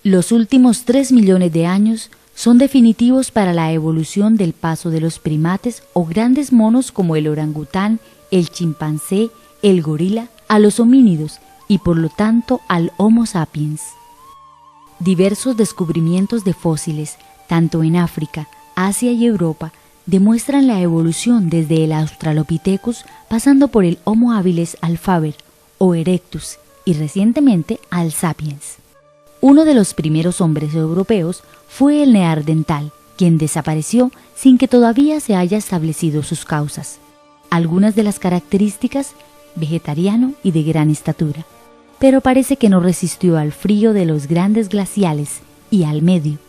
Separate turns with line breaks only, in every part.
Los últimos 3 millones de años son definitivos para la evolución del paso de los primates o grandes monos como el orangután, el chimpancé, el gorila, a los homínidos y por lo tanto al Homo sapiens. Diversos descubrimientos de fósiles, tanto en África, Asia y Europa, demuestran la evolución desde el Australopithecus pasando por el Homo habilis al Faber o Erectus y recientemente al Sapiens. Uno de los primeros hombres europeos fue el neandertal, quien desapareció sin que todavía se haya establecido sus causas. Algunas de las características: vegetariano y de gran estatura, pero parece que no resistió al frío de los grandes glaciales y al medio.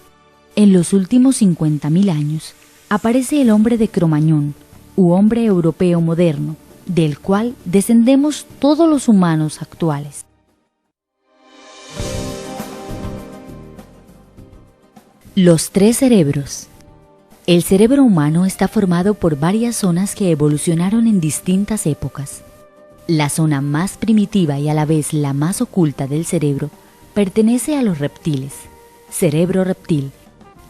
En los últimos 50.000 años aparece el hombre de Cromañón, u hombre europeo moderno, del cual descendemos todos los humanos actuales. Los 3 cerebros. El cerebro humano está formado por varias zonas que evolucionaron en distintas épocas. La zona más primitiva y a la vez la más oculta del cerebro pertenece a los reptiles. Cerebro reptil.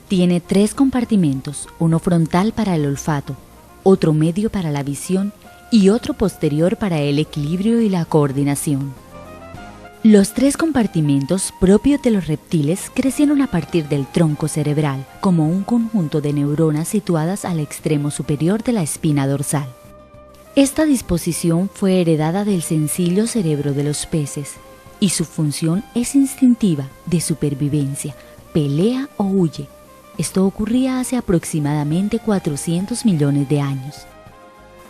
Tiene 3 compartimentos, uno frontal para el olfato, otro medio para la visión y otro posterior para el equilibrio y la coordinación. Los 3 compartimentos propios de los reptiles crecieron a partir del tronco cerebral, como un conjunto de neuronas situadas al extremo superior de la espina dorsal. Esta disposición fue heredada del sencillo cerebro de los peces, y su función es instintiva, de supervivencia, pelea o huye. Esto ocurría hace aproximadamente 400 millones de años.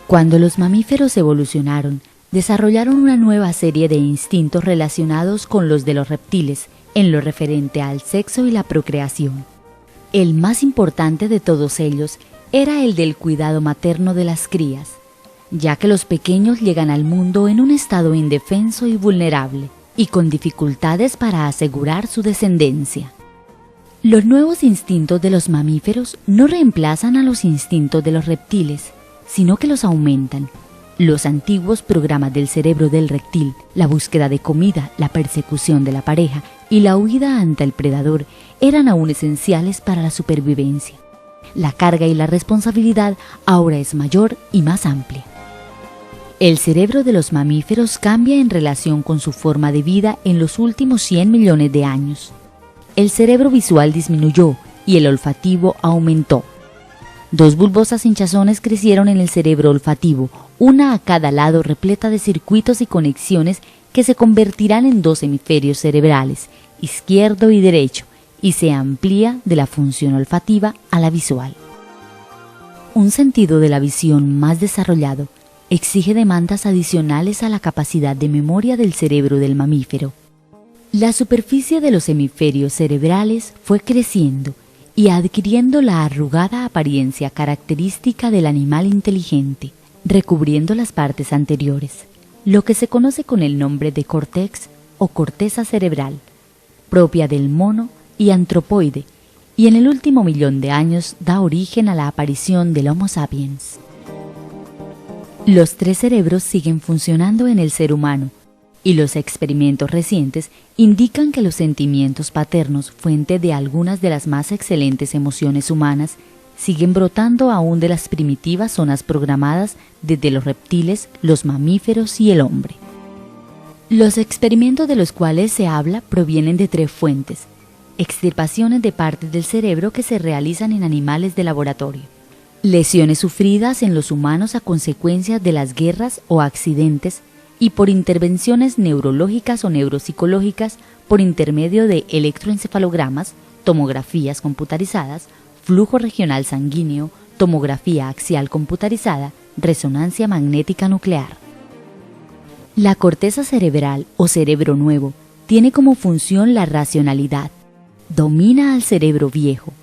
Cuando los mamíferos evolucionaron, desarrollaron una nueva serie de instintos relacionados con los de los reptiles en lo referente al sexo y la procreación. El más importante de todos ellos era el del cuidado materno de las crías, ya que los pequeños llegan al mundo en un estado indefenso y vulnerable, y con dificultades para asegurar su descendencia. Los nuevos instintos de los mamíferos no reemplazan a los instintos de los reptiles, sino que los aumentan. Los antiguos programas del cerebro del reptil, la búsqueda de comida, la persecución de la pareja y la huida ante el predador, eran aún esenciales para la supervivencia. La carga y la responsabilidad ahora es mayor y más amplia. El cerebro de los mamíferos cambia en relación con su forma de vida en los últimos 100 millones de años. El cerebro visual disminuyó y el olfativo aumentó. 2 bulbosas hinchazones crecieron en el cerebro olfativo, una a cada lado repleta de circuitos y conexiones que se convertirán en 2 hemisferios cerebrales, izquierdo y derecho, y se amplía de la función olfativa a la visual. Un sentido de la visión más desarrollado exige demandas adicionales a la capacidad de memoria del cerebro del mamífero. La superficie de los hemisferios cerebrales fue creciendo y adquiriendo la arrugada apariencia característica del animal inteligente, recubriendo las partes anteriores, lo que se conoce con el nombre de córtex o corteza cerebral, propia del mono y antropoide, y en el último millón de años da origen a la aparición del Homo sapiens. Los 3 cerebros siguen funcionando en el ser humano, y los experimentos recientes indican que los sentimientos paternos, fuente de algunas de las más excelentes emociones humanas, siguen brotando aún de las primitivas zonas programadas desde los reptiles, los mamíferos y el hombre. Los experimentos de los cuales se habla provienen de 3 fuentes: extirpaciones de partes del cerebro que se realizan en animales de laboratorio, lesiones sufridas en los humanos a consecuencia de las guerras o accidentes, y por intervenciones neurológicas o neuropsicológicas por intermedio de electroencefalogramas, tomografías computarizadas, flujo regional sanguíneo, tomografía axial computarizada, resonancia magnética nuclear. La corteza cerebral o cerebro nuevo tiene como función la racionalidad. Domina al cerebro viejo.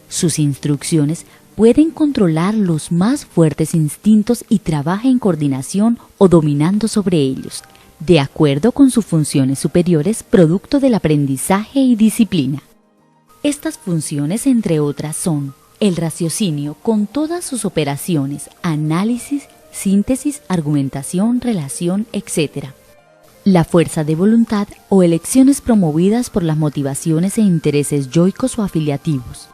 Sus instrucciones pueden controlar los más fuertes instintos y trabaja en coordinación o dominando sobre ellos, de acuerdo con sus funciones superiores producto del aprendizaje y disciplina. Estas funciones, entre otras, son el raciocinio con todas sus operaciones, análisis, síntesis, argumentación, relación, etc. la fuerza de voluntad o elecciones promovidas por las motivaciones e intereses yoicos o afiliativos.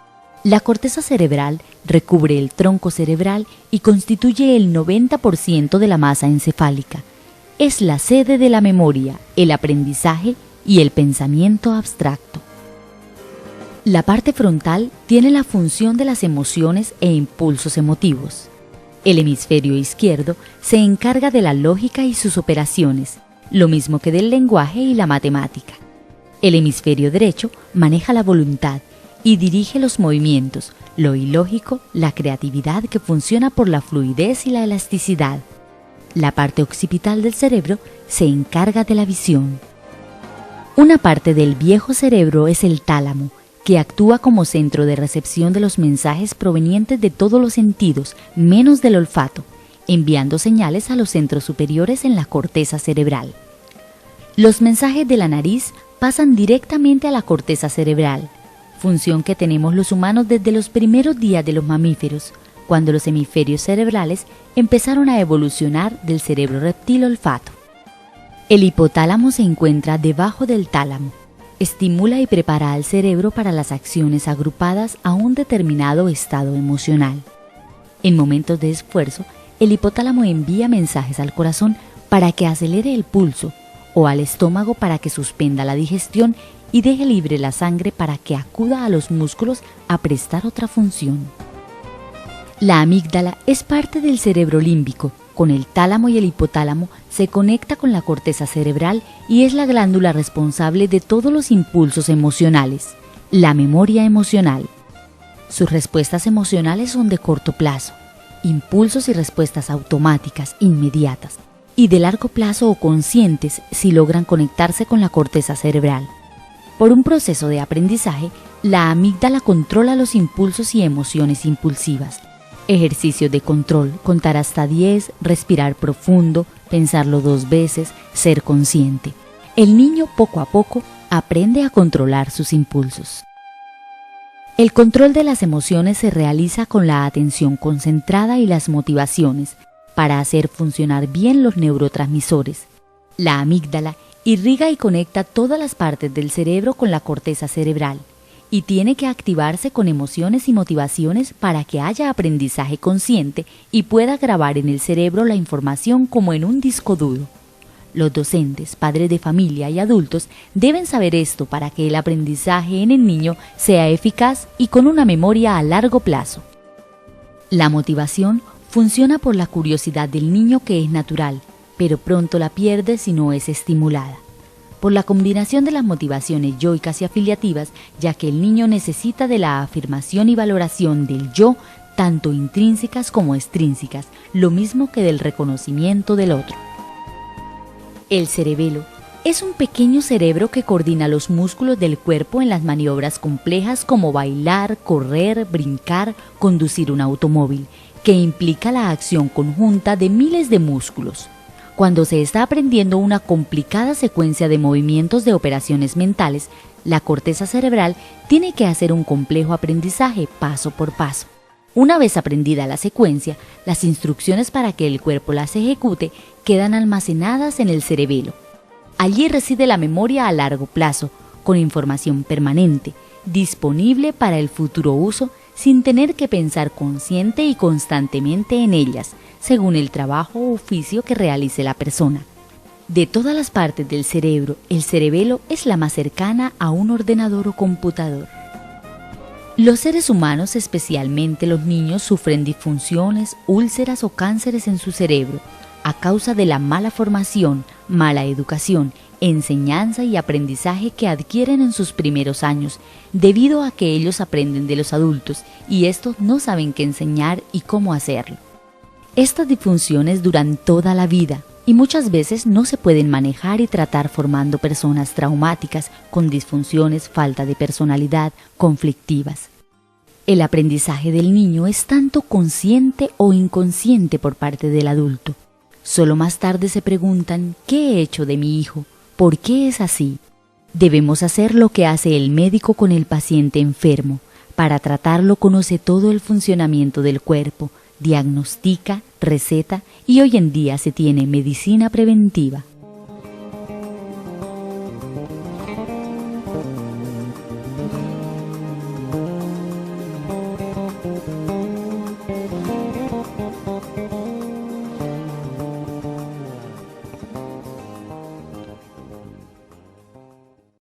La corteza cerebral recubre el tronco cerebral y constituye el 90% de la masa encefálica. Es la sede de la memoria, el aprendizaje y el pensamiento abstracto. La parte frontal tiene la función de las emociones e impulsos emotivos. El hemisferio izquierdo se encarga de la lógica y sus operaciones, lo mismo que del lenguaje y la matemática. El hemisferio derecho maneja la voluntad y dirige los movimientos, lo ilógico, la creatividad que funciona por la fluidez y la elasticidad. La parte occipital del cerebro se encarga de la visión. Una parte del viejo cerebro es el tálamo, que actúa como centro de recepción de los mensajes provenientes de todos los sentidos, menos del olfato, enviando señales a los centros superiores en la corteza cerebral. Los mensajes de la nariz pasan directamente a la corteza cerebral, función que tenemos los humanos desde los primeros días de los mamíferos, cuando los hemisferios cerebrales empezaron a evolucionar del cerebro reptil olfato. El hipotálamo se encuentra debajo del tálamo. Estimula y prepara al cerebro para las acciones agrupadas a un determinado estado emocional. En momentos de esfuerzo, el hipotálamo envía mensajes al corazón para que acelere el pulso o al estómago para que suspenda la digestión y deje libre la sangre para que acuda a los músculos a prestar otra función. La amígdala es parte del cerebro límbico. Con el tálamo y el hipotálamo se conecta con la corteza cerebral y es la glándula responsable de todos los impulsos emocionales, la memoria emocional. Sus respuestas emocionales son de corto plazo, impulsos y respuestas automáticas, inmediatas, y de largo plazo o conscientes si logran conectarse con la corteza cerebral. Por un proceso de aprendizaje, la amígdala controla los impulsos y emociones impulsivas. Ejercicios de control, contar hasta 10, respirar profundo, pensarlo 2 veces, ser consciente. El niño poco a poco aprende a controlar sus impulsos. El control de las emociones se realiza con la atención concentrada y las motivaciones para hacer funcionar bien los neurotransmisores. La amígdala irriga y conecta todas las partes del cerebro con la corteza cerebral y tiene que activarse con emociones y motivaciones para que haya aprendizaje consciente y pueda grabar en el cerebro la información como en un disco duro. Los docentes, padres de familia y adultos deben saber esto para que el aprendizaje en el niño sea eficaz y con una memoria a largo plazo. La motivación funciona por la curiosidad del niño, que es natural, pero pronto la pierde si no es estimulada. Por la combinación de las motivaciones yoicas y afiliativas, ya que el niño necesita de la afirmación y valoración del yo, tanto intrínsecas como extrínsecas, lo mismo que del reconocimiento del otro. El cerebelo es un pequeño cerebro que coordina los músculos del cuerpo en las maniobras complejas como bailar, correr, brincar, conducir un automóvil, que implica la acción conjunta de miles de músculos. Cuando se está aprendiendo una complicada secuencia de movimientos de operaciones mentales, la corteza cerebral tiene que hacer un complejo aprendizaje paso por paso. Una vez aprendida la secuencia, las instrucciones para que el cuerpo las ejecute quedan almacenadas en el cerebelo. Allí reside la memoria a largo plazo, con información permanente, disponible para el futuro uso sin tener que pensar consciente y constantemente en ellas, según el trabajo o oficio que realice la persona. De todas las partes del cerebro, el cerebelo es la más cercana a un ordenador o computador. Los seres humanos, especialmente los niños, sufren disfunciones, úlceras o cánceres en su cerebro a causa de la mala formación, mala educación, enseñanza y aprendizaje que adquieren en sus primeros años, debido a que ellos aprenden de los adultos y estos no saben qué enseñar y cómo hacerlo. Estas disfunciones duran toda la vida y muchas veces no se pueden manejar y tratar, formando personas traumáticas con disfunciones, falta de personalidad, conflictivas. El aprendizaje del niño es tanto consciente o inconsciente por parte del adulto. Solo más tarde se preguntan: ¿qué he hecho de mi hijo? ¿Por qué es así? Debemos hacer lo que hace el médico con el paciente enfermo. Para tratarlo conoce todo el funcionamiento del cuerpo, diagnostica, receta y hoy en día se tiene medicina preventiva.